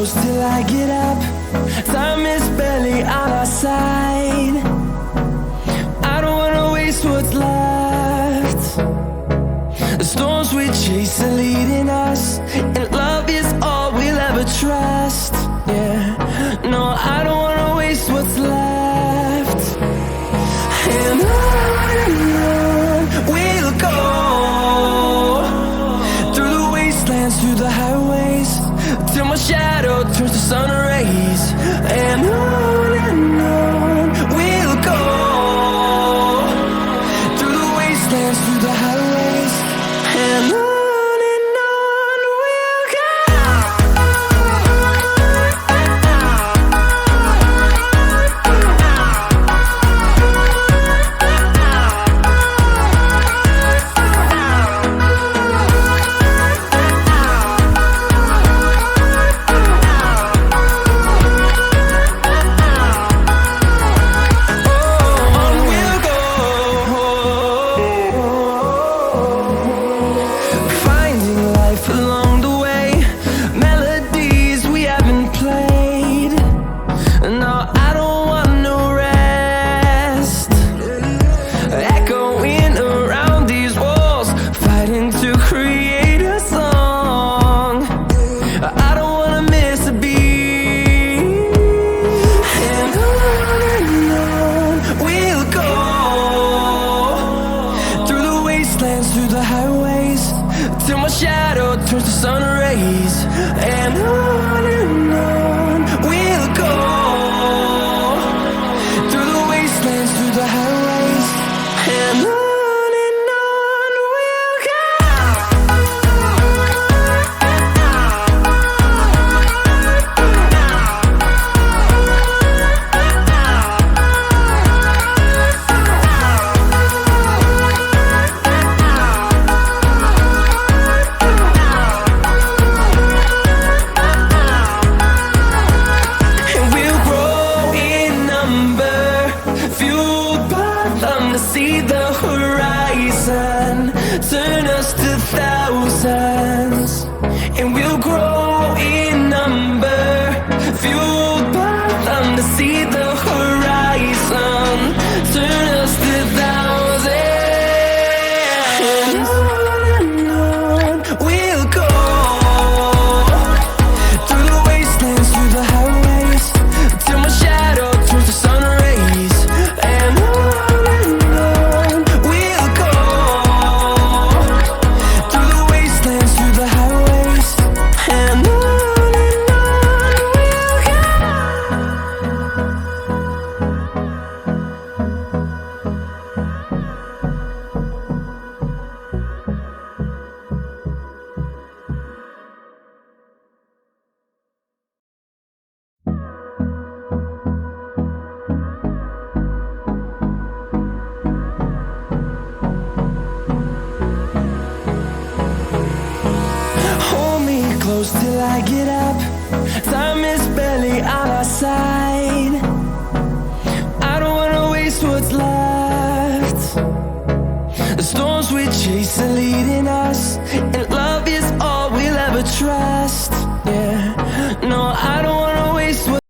close till I get up. Time is barely on our side. I don't wanna waste what's left. The storms we chase are leading us, and love is all we'll ever trust. Yeah, no, I don't wanna waste what's left. And on we'll go, through the wastelands, through the highways, till my shadow turns to sun rays. And on we'll go, through the wastelands, through the highways, and on. Through the highways, till my shadow turns to sun rays. And on we'll go, through the wastelands, through the highways, and on. See the horizon turn us to thousands, and we'll grow in number, fueled by them. To see the horizon turn us to thousands, and on we'll go, through the wastelands, through the highways, till my shadow turns to sun rays. And close till I get up. Time is barely on our side. I don't wanna waste what's left. The storms we chase are leading us.